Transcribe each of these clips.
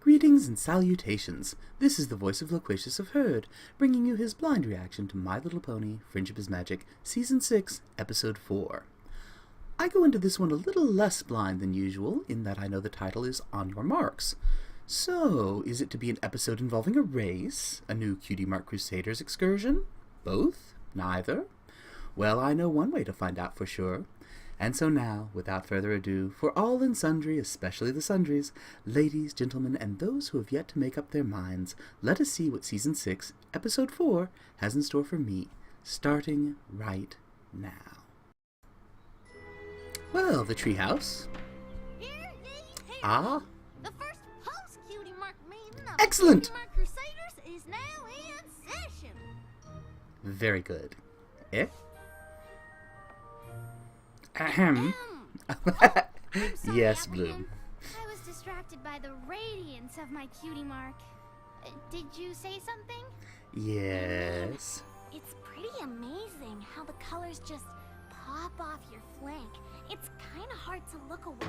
Greetings and salutations. This is the voice of Loquacious of Herd, bringing you his blind reaction to My Little Pony, Friendship is Magic, Season 6, Episode 4. I go into this one a little less blind than usual, in that I know the title is On Your Marks. So, is it to be an episode involving a race? A new Cutie Mark Crusaders excursion? Both? Neither? Well, I know one way to find out for sure. And so now, without further ado, for all and sundry, especially the sundries, ladies, gentlemen, and those who have yet to make up their minds, let us see what Season 6, Episode 4 has in store for me, starting right now. Well, the treehouse. Ah. The first post-Cutie Mark meeting of Excellent! the Cutie Mark Crusaders is now in session. Very good. Eh? Ahem. I'm sorry, Yes, Appleton. Bloom. I was distracted by the radiance of my Cutie Mark. Did you say something? Yes. It's pretty amazing how the colors just pop off your flank. It's kind of hard to look away.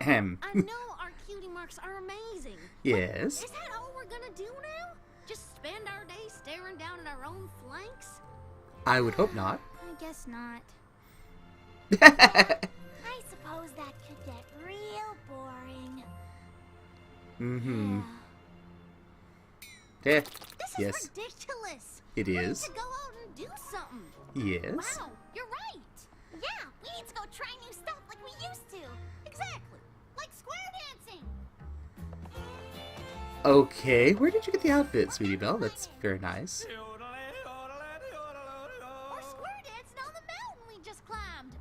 Ahem. I know our Cutie Marks are amazing. Yes. Is that all we're gonna do now? Just spend our day staring down at our own flanks? I would hope not. I guess not. I suppose that could get real boring. Mm-hmm. Yeah. Eh, This is yes, ridiculous. it We need is. to go out and do something. Yes. Wow, you're right. Yeah, we need to go try new stuff like we used to. Exactly. Like square dancing. Okay, where did you get the outfit, Sweetie Belle? That's very nice. Or square dancing on the mountain we just climbed.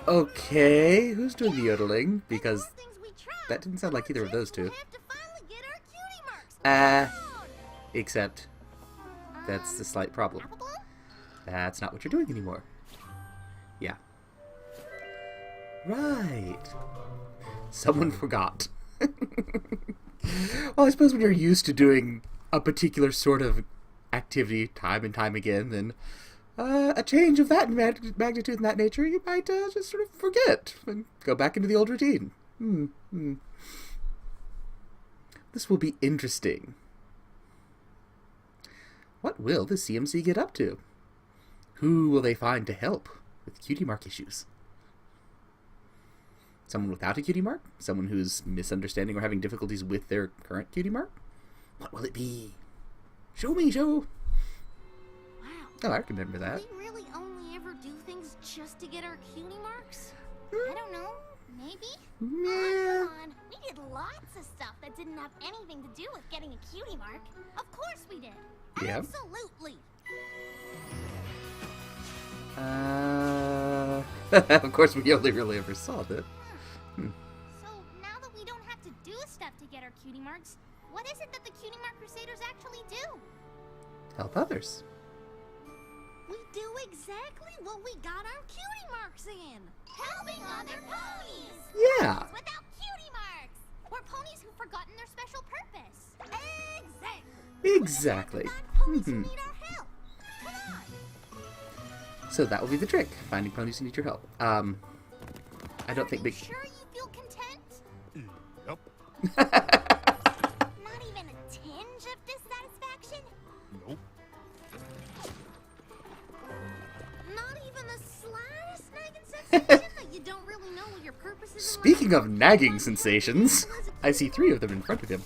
Okay, who's doing the yodeling? Because And more things we tried, that didn't sound like either of those two. we'll have to finally get our Cutie Marks. Except that's the slight problem. Apple Bloom? That's not what you're doing anymore. Yeah. Right. Someone forgot. Well, I suppose when you're used to doing a particular sort of activity time and time again, then a change of that magnitude and that nature, you might just sort of forget and go back into the old routine. This will be interesting. What will the CMC get up to? Who will they find to help with Cutie Mark issues? Someone without a Cutie Mark? Someone who's misunderstanding or having difficulties with their current Cutie Mark? What will it be? Show me, show! Wow. Oh, I remember that. Do we really only ever do things just to get our Cutie Marks? I don't know. Maybe? Yeah. Come on. We did lots of stuff that didn't have anything to do with getting a Cutie Mark. Of course we did. Yeah. Absolutely. Of course, we only really ever saw that. So now that we don't have to do stuff to get our Cutie Marks, what is it that the Cutie Mark Crusaders actually do? Help others. We do exactly what we got our Cutie Marks in. Helping other ponies. Yeah. Ponies without Cutie Marks. We're ponies who've forgotten their special purpose. Exactly. Exactly. Not ponies who need our help. Come on. So that will be the trick, finding ponies who need your help. I don't think Are you big... sure you feel content? Yep. Not even a tinge of dissatisfaction? Nope. Not even the slightest nagging sensation that you don't really know what your purpose is in life? Speaking of nagging sensations, I see 3 of them in front of him.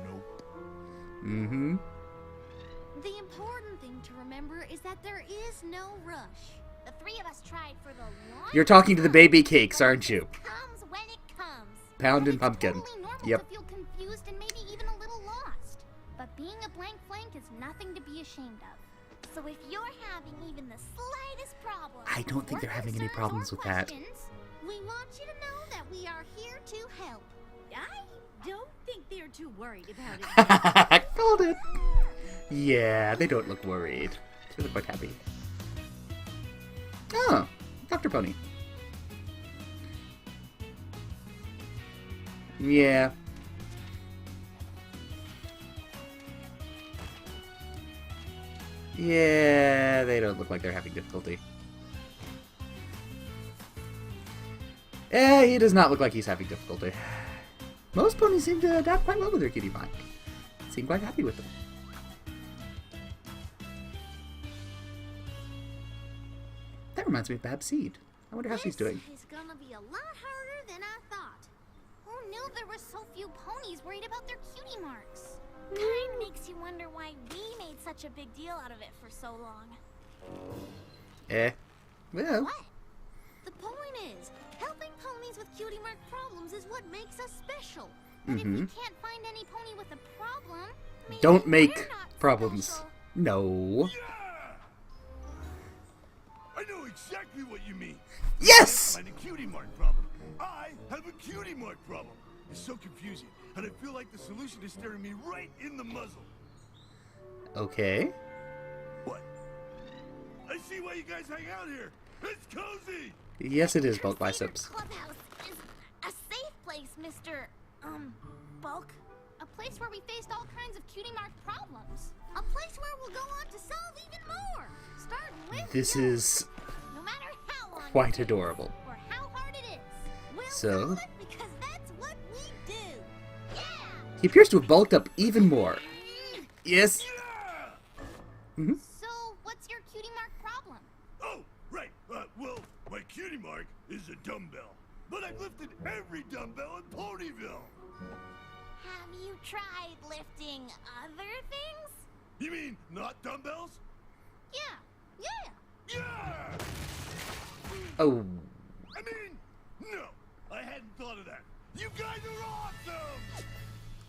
Nope. Mm-hmm. The important thing to remember is that there is no rush. The 3 of us tried for the longest You're talking to the time, baby cakes, but it aren't you? just comes when it comes. Pound and It's pumpkin. totally normal Yep. to feel confused and maybe even a little lost. But being a blank flank is nothing to be ashamed of. So if you're having even the slightest problem, I don't think or they're having any concerns problems or with that. questions, we want you to know that we are here to help. I don't think they're too worried about it. Called it. Yeah, they don't look worried. They look quite happy. Oh, Dr. Pony. Yeah. Yeah, they don't look like they're having difficulty. He does not look like he's having difficulty. Most ponies seem to adapt quite well with their cutie mark. Seem quite happy with them. That reminds me of Bab's seed. I wonder how she's doing. This is gonna be a lot harder than I thought. Who knew there were so few ponies worried about their cutie marks? Kinda makes you wonder why we made such a big deal out of it for so long. Well. What? The point is, helping ponies with cutie mark problems is what makes us special. But if we can't find any pony with a problem, maybe Don't we're make not problems. special. No. Yeah! I know exactly what you mean. Yes! I find a cutie mark problem. I have a cutie mark problem. It's so confusing, and I feel like the solution is staring me right in the muzzle. Okay. What? I see why you guys hang out here. It's cozy. Yes, it is, Bulk Crusader Biceps. Clubhouse is a safe place, Mr. Bulk. A place where we faced all kinds of cutie mark problems. A place where we'll go on to solve even more. Starting with This you. is No matter how long quite it takes adorable. or how hard it is. We'll So- solve it because that's what we do. Yeah. He appears to have bulked up even more. Yes. Yeah! So, what's your cutie mark problem? Oh, right. Well, my cutie mark is a dumbbell. But I've lifted every dumbbell in Ponyville. Have you tried lifting other things? You mean not dumbbells? Yeah. Yeah. Yeah! Oh. I mean, no. I hadn't thought of that. You guys are awesome!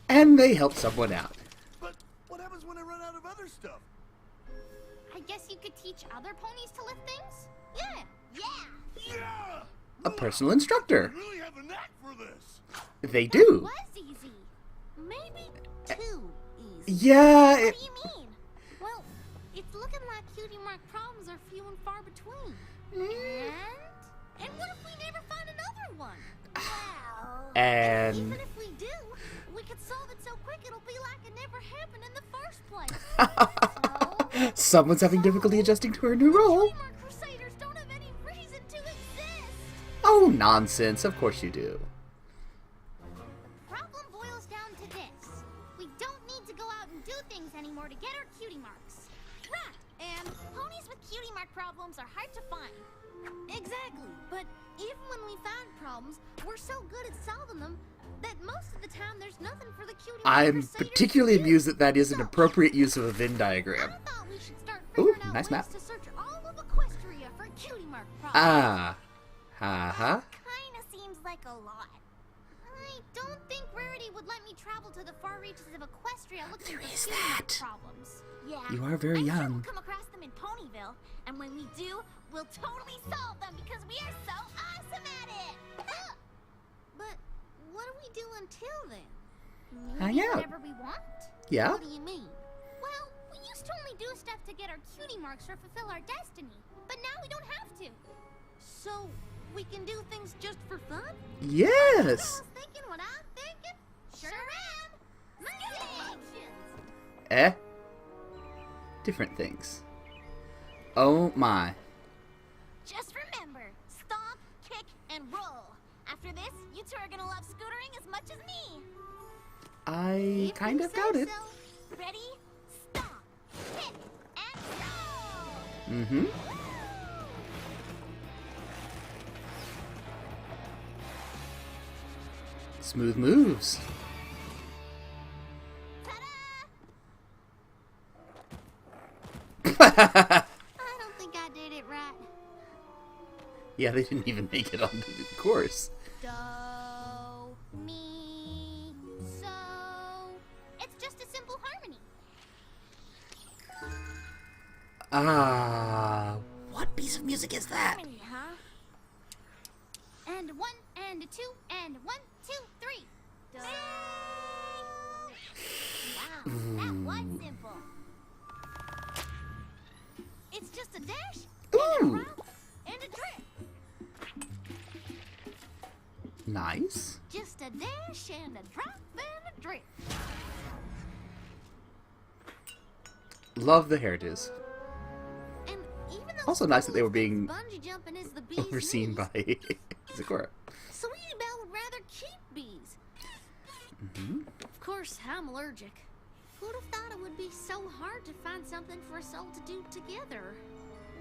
And they help someone out. But what happens when I run out of other stuff? I guess you could teach other ponies to lift things? Yeah. Yeah. Yeah! A personal instructor. I really have a knack for this. They That do. was easy. Maybe too easy. Yeah. What do you mean? Well, it's looking like cutie mark problems are few and far between. And what if we never find another one? Well, And even if we do, we could solve it so quick it'll be like it never happened in the first place. So, someone's having difficulty adjusting to her new role. cutie mark crusaders don't have any reason to exist. Oh, nonsense. Of course you do. The problem boils down to this. We don't need to go out and do things anymore to get our cutie marks. Right, and ponies with cutie mark problems are hard to find. Exactly, but even when we find problems, we're so good at solving them that most of the time there's nothing for the cutie mark I'm crusaders particularly to do. amused that that is an So, appropriate use of a Venn diagram. I thought we should start Ooh, figuring out nice ways map. to search all of Equestria for cutie mark problems. Ah. Ha-ha. Kinda seems like a lot. I don't think Rarity would let me travel to the far reaches of Equestria looking There for is cutie mark that. problems. Yeah. You are very I'm sure young. we'll come across them in Ponyville, and when we do, we'll totally solve them because we are so awesome at it. But what do we do until then? Hang Maybe out. whatever we want? Yeah? What do you mean? Well, we used to only do stuff to get our cutie marks or fulfill our destiny, but now we don't have to. So we can do things just for fun? Yes. Y'all thinking what I'm thinking? Sure am. Congratulations. Eh? Different things. Oh my. Just remember, stomp, kick, and roll. After this, you two are gonna love scootering as much as me. I kind of doubt it. So, ready, stomp, kick, and roll. Mm-hmm. Smooth moves. Ta-da! I don't think I did it right. Yeah, they didn't even make it onto the course. Do, mi, so. It's just a simple harmony. Ah, what piece of music is that? Harmony, huh? And one, and a two, and 1, 2, 3. Do. Wow, that was simple. It's just a dash, and a Ooh. drop, and a drip. Nice. Just a dash, and a drop, and a drip. Love the hairdos. And even though Also nice that they were being Bungee jumping is the bee's overseen knees. by Sakura. Sweetie Belle would rather keep bees. Of course, I'm allergic. Who'd have thought it would be so hard to find something for us all to do together?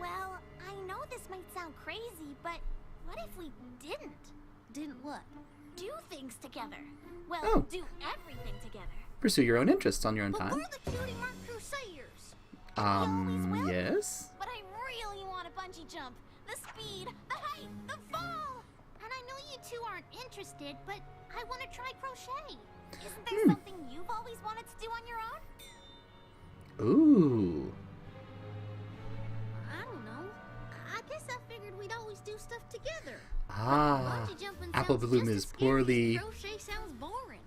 Well, I know this might sound crazy, but what if we didn't? Didn't what? Do things together. Well, Oh. do everything together. Pursue your own interests on your own But time. we're the Cutie Mark Crusaders. Yes? But I really want a bungee jump. The speed, the height, the fall. And I know you two aren't interested, but I want to try crochet. Isn't there something you've always wanted to do on your own? Ooh. I don't know. I guess I figured we'd always do stuff together. Ah. Bungee jumping Apple sounds Bloom just is as scary as poorly crochet sounds boring.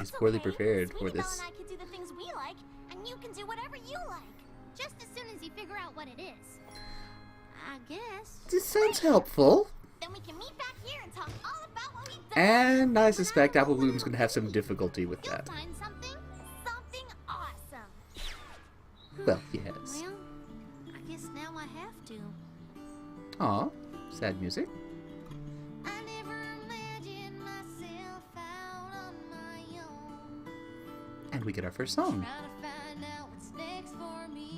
is poorly okay. prepared for Sweetie Belle this. and I can do the things we like, and you can do whatever you like. Just as soon as you figure out what it is. I guess. This sounds helpful. Then we can meet back here and talk all about what we've done. And I suspect Apple Bloom's gonna have some difficulty with You'll that. find something. Something awesome. Well, yes. Well, I guess now I have to. Aw, sad music. I never imagined myself out on my own. And we get our first song. Trying to find out what's next for me.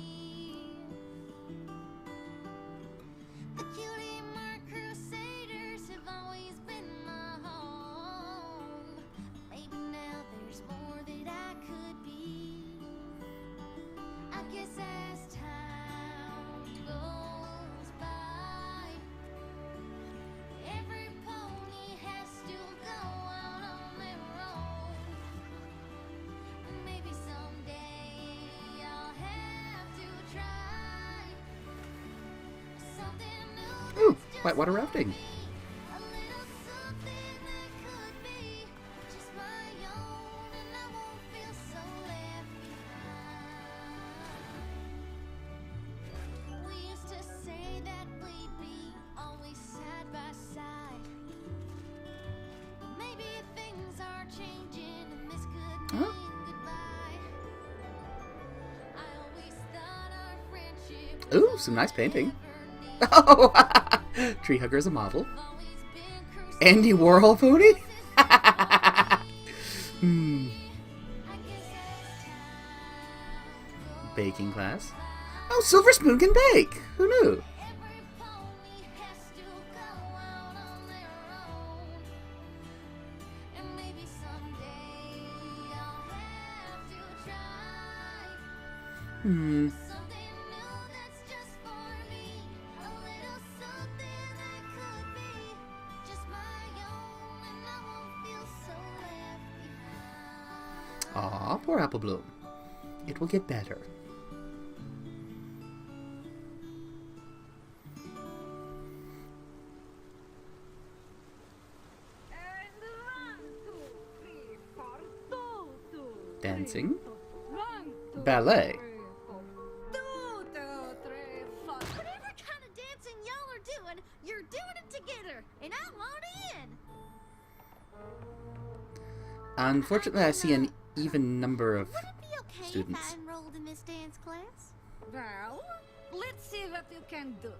The Cutie Mark Crusaders have always been my home. Maybe now there's more that I could be. I guess as time goes by, every pony has to go out on their own. Maybe someday I'll have to try something new. Ooh, whitewater rafting. A little something that could be just my own, and I won't feel so left behind. We used to say that we'd be always side by side. Maybe things are changing, and this could mean goodbye. I always thought our friendship Ooh, some nice painting. Oh, Tree Hugger is a model. always been Andy Warhol pony? Baking class. Oh, Silver Spoon can bake. Who knew? Every pony has to go out on their own. And maybe someday I'll have to try something new that's just for me. A little something that could be just my own, and I won't feel so left behind. Aw, poor Apple Bloom. It will get better. Dancing. Ballet. Whatever kind of dancing y'all are doing, you're doing it together, and I want in. Unfortunately, I see an even number of Would it be okay students. if I enrolled in this dance class? Well, let's see what you can do.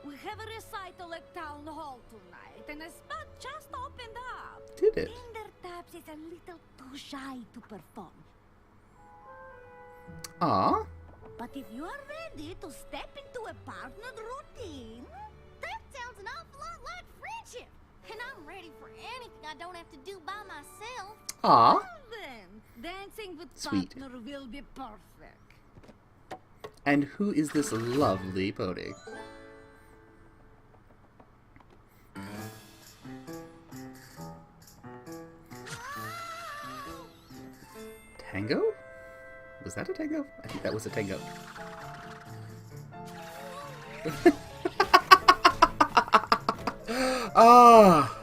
We have a recital at Town Hall tonight, and a spot just opened up. Did it? Fingertaps is a little too shy to perform. Aw, But if you are ready to step into a partnered routine, That sounds an awful lot like friendship. And I'm ready for anything I don't have to do by myself. aw. well then, dancing with Sweet. partner will be perfect. And who is this lovely pony? Tango? Was that a tango? I think that was a tango. Ah,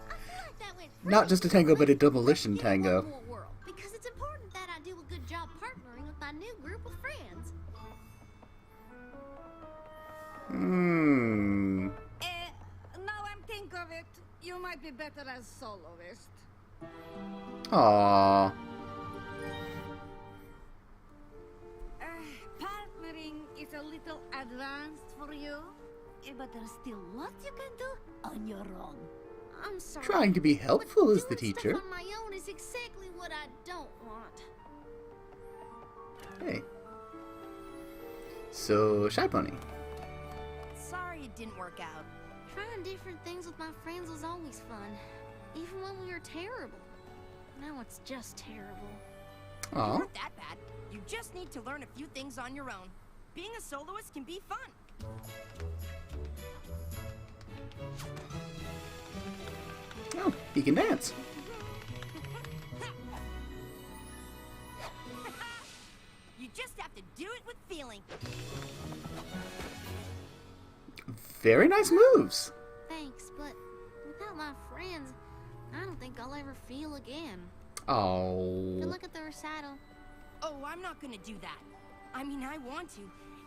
Like that went not just a tango, but a demolition tango. One more world, because it's important that I do a good job partnering with my new group of friends. Hmm. Now I'm think of it, you might be better as soloist. Aww. Partnering is a little advanced for you, but there's still lots you can do on your own. I'm sorry. Trying to be helpful but as the doing teacher. Stuff on my own is exactly what I don't want. Hey. So, Shy Pony. Sorry it didn't work out. Trying different things with my friends was always fun, even when we were terrible. Now it's just terrible. You Aw. weren't that bad. You just need to learn a few things on your own. Being a soloist can be fun. Oh, he can dance. You just have to do it with feeling. Very nice moves. Thanks, but without my friends, I don't think I'll ever feel again. Oh. Good luck at the recital. Oh, I'm not gonna do that. I mean, I want to.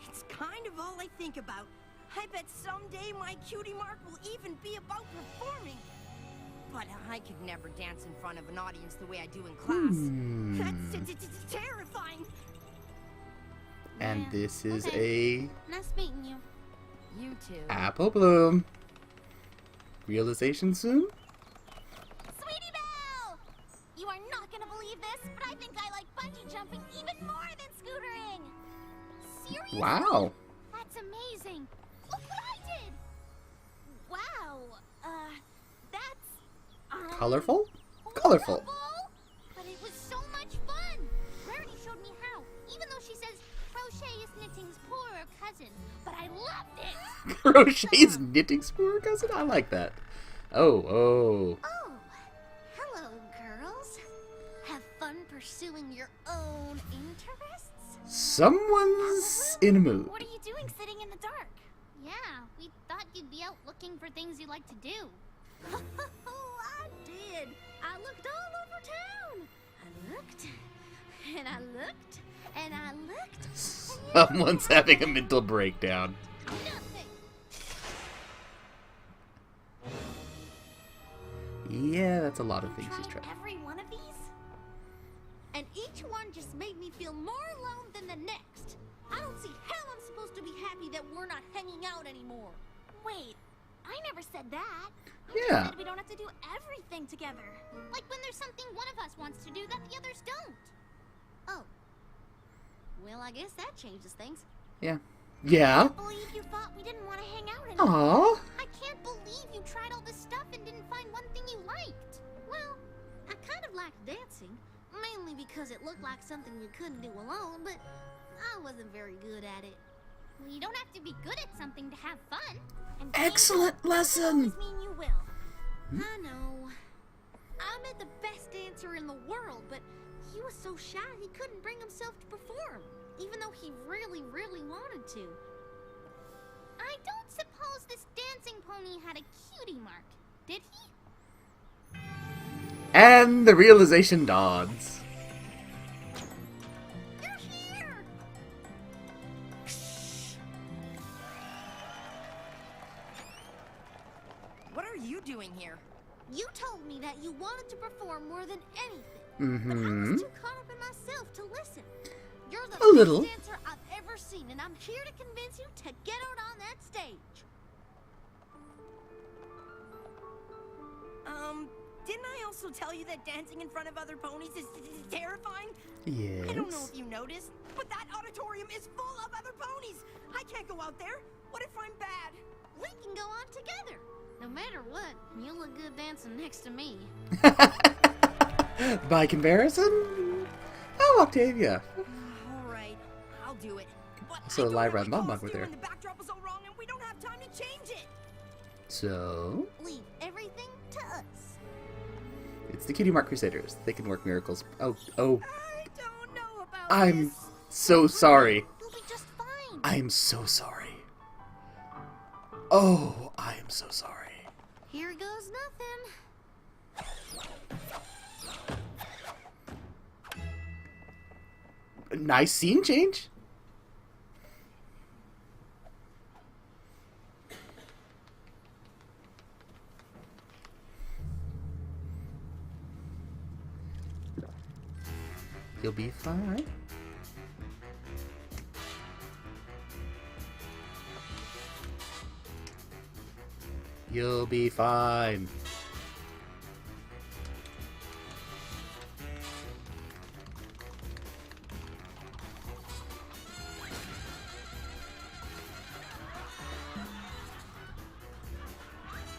It's kind of all I think about. I bet someday my cutie mark will even be about performing. But I could never dance in front of an audience the way I do in class. That's terrifying. And Yeah, this is okay. Nice meeting you. You too. a apple bloom. Realization soon? Sweetie Belle! You are not gonna believe this, but I think I like bungee jumping even more than scootering. Seriously? Wow. That's amazing. Look what I did. Wow. That's Colorful? Colorful. But it was so much fun. Rarity showed me how, even though she says crochet is knitting's poorer cousin. But I loved it. Crochet's knitting spore cousin? I like that. Oh. Oh, hello, girls. Have fun pursuing your own interests? Someone's in a mood. what are you doing sitting in the dark? Yeah, we thought you'd be out looking for things you like to do. I did. I looked all over town. I looked, and I looked, and I looked. Someone's having a mental breakdown. Nothing. Yeah, that's a lot of things he's Tried trying. every one of these? And each one just made me feel more alone than the next. I don't see how I'm supposed to be happy that we're not hanging out anymore. Wait, I never said that. Yeah. I said we don't have to do everything together. Like when there's something one of us wants to do that the others don't. Oh. Well, I guess that changes things. Yeah. I Yeah. can't believe you thought we didn't want to hang out anymore. Aw. I can't believe you tried all this stuff and didn't find one thing you liked. Well, I kind of liked dancing, mainly because it looked like something you couldn't do alone, but I wasn't very good at it. Well, you don't have to be good at something to have fun. And being Excellent good lesson. doesn't mean you will. I know. I met the best dancer in the world, but he was so shy he couldn't bring himself to perform, even though he really, really wanted to. I don't suppose this dancing pony had a cutie mark, did he? And the realization dawns. You're here! What are you doing here? You told me that you wanted to perform more than anything. But I Mm-hmm. was too caught up in myself to listen. You're the A little. best dancer I've ever seen, and I'm here to convince you to get out on that stage. Didn't I also tell you that dancing in front of other ponies is terrifying? Yes. I don't know if you noticed, but that auditorium is full of other ponies. I can't go out there. What if I'm bad? We can go on together. No matter what, you look good dancing next to me. By comparison? Oh, Octavia. All right, I'll do it. But So I don't live have round my Mug Mug costume with her. and the backdrop was all wrong, and we don't have time to change it. So, Leave everything to us. it's the Cutie Mark Crusaders. They can work miracles. Oh. I don't know about I'm this. so sorry. You'll be just fine. I am so sorry. Oh, I am so sorry. Here goes nothing. Nice scene change. You'll be fine. You'll be fine.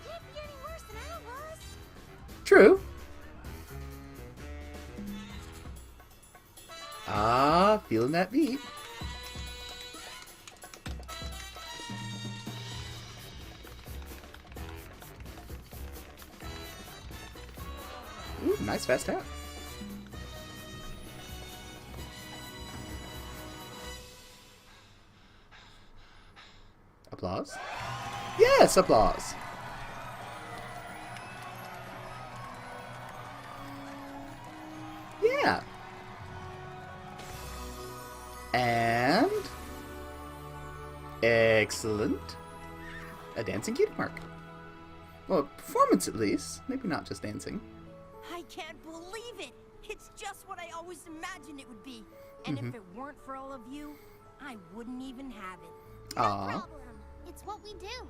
Can't be any worse than I was. True. Ah, feeling that beat. Ooh, nice fast tap. Applause? Yes, applause! Yeah. And... excellent. A dancing cutie mark. Well, performance at least. Maybe not just dancing. I can't believe it! It's just what I always imagined it would be. And if it weren't for all of you, I wouldn't even have it. No Aw. problem. It's what we do.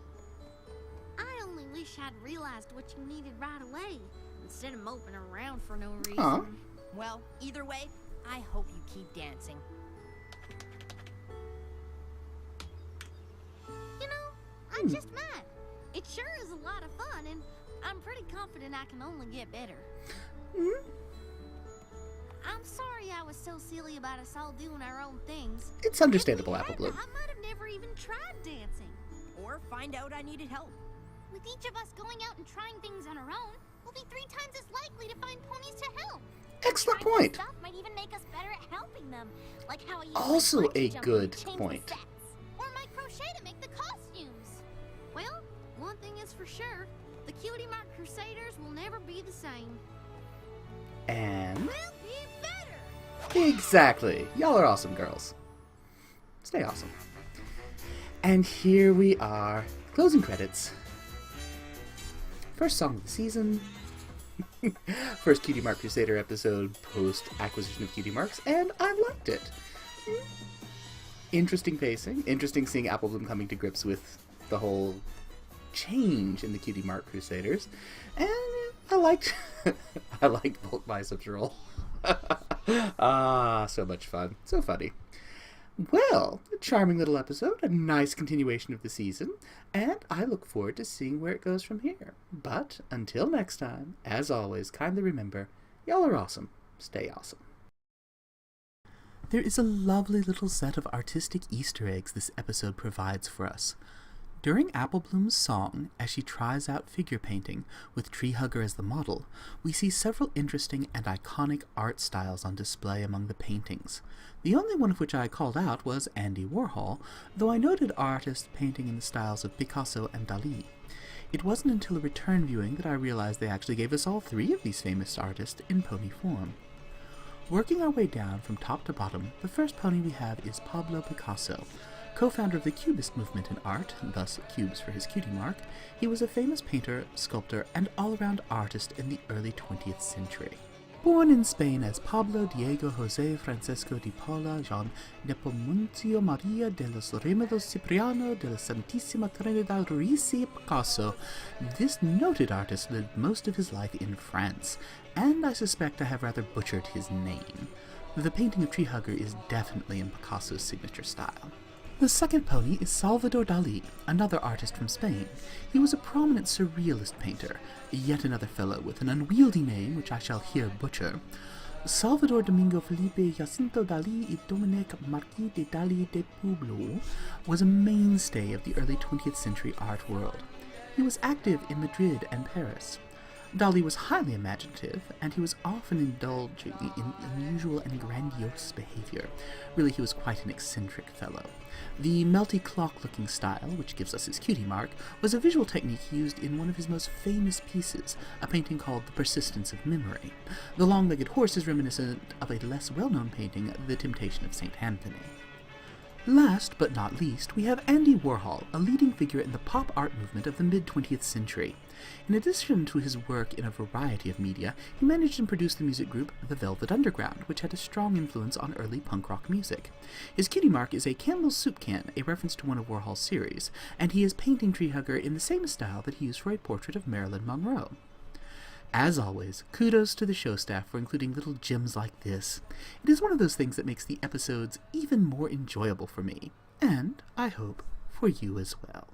I only wish I'd realized what you needed right away, instead of moping around for no reason. Aw. Well, either way, I hope you keep dancing. You know, I'm just mad. It sure is a lot of fun, and I'm pretty confident I can only get better. I'm sorry I was so silly about us all doing our own things. It's understandable, If we Apple hadn't, Bloom. I might have never even tried dancing. Or find out I needed help. With each of us going out and trying things on our own, we'll be 3 times as likely to find ponies to help. Excellent Trying new point. Stuff might even make us better at helping them, like how I use Also my a bungee jumping good to change point. the sets, or my crochet to make the costumes. Well, one thing is for sure, the Cutie Mark Crusaders will never be the same. And... We'll be better. exactly. Y'all are awesome girls. Stay awesome. And here we are. Closing credits. First song of the season. First Cutie Mark Crusader episode post-acquisition of Cutie Marks, and I liked it. Interesting pacing. Interesting seeing Apple Bloom coming to grips with the whole change in the Cutie Mark Crusaders. And I liked I liked Bulk Biceps Roll. Ah, so much fun. So funny. Well, a charming little episode, a nice continuation of the season, and I look forward to seeing where it goes from here. But until next time, as always, kindly remember, y'all are awesome. Stay awesome. There is a lovely little set of artistic Easter eggs this episode provides for us. During Apple Bloom's song, as she tries out figure painting, with Tree Hugger as the model, we see several interesting and iconic art styles on display among the paintings. The only one of which I called out was Andy Warhol, though I noted artists painting in the styles of Picasso and Dali. It wasn't until a return viewing that I realized they actually gave us all 3 of these famous artists in pony form. Working our way down from top to bottom, the first pony we have is Pablo Picasso. Co-founder of the Cubist movement in art, thus cubes for his cutie mark, he was a famous painter, sculptor, and all-around artist in the early 20th century. Born in Spain as Pablo Diego José Francisco de Paula Jean Nepomuceno María de los Remedos Cipriano de la Santísima Trinidad Ruiz Picasso, this noted artist lived most of his life in France, and I suspect I have rather butchered his name. The painting of Tree Hugger is definitely in Picasso's signature style. The second pony is Salvador Dali, another artist from Spain. He was a prominent surrealist painter, yet another fellow with an unwieldy name which I shall here butcher. Salvador Domingo Felipe Jacinto Dali y Dominique Marquis de Dali de Pueblo was a mainstay of the early 20th century art world. He was active in Madrid and Paris. Dali was highly imaginative, and he was often indulging in unusual and grandiose behavior. Really, he was quite an eccentric fellow. The melty clock-looking style, which gives us his cutie mark, was a visual technique used in one of his most famous pieces, a painting called The Persistence of Memory. The long-legged horse is reminiscent of a less well-known painting, The Temptation of St. Anthony. Last but not least, we have Andy Warhol, a leading figure in the pop art movement of the mid-20th century. In addition to his work in a variety of media, he managed and produced the music group The Velvet Underground, which had a strong influence on early punk rock music. His cutie mark is a Campbell's soup can, a reference to one of Warhol's series, and he is painting Treehugger in the same style that he used for a portrait of Marilyn Monroe. As always, kudos to the show staff for including little gems like this. It is one of those things that makes the episodes even more enjoyable for me, and I hope for you as well.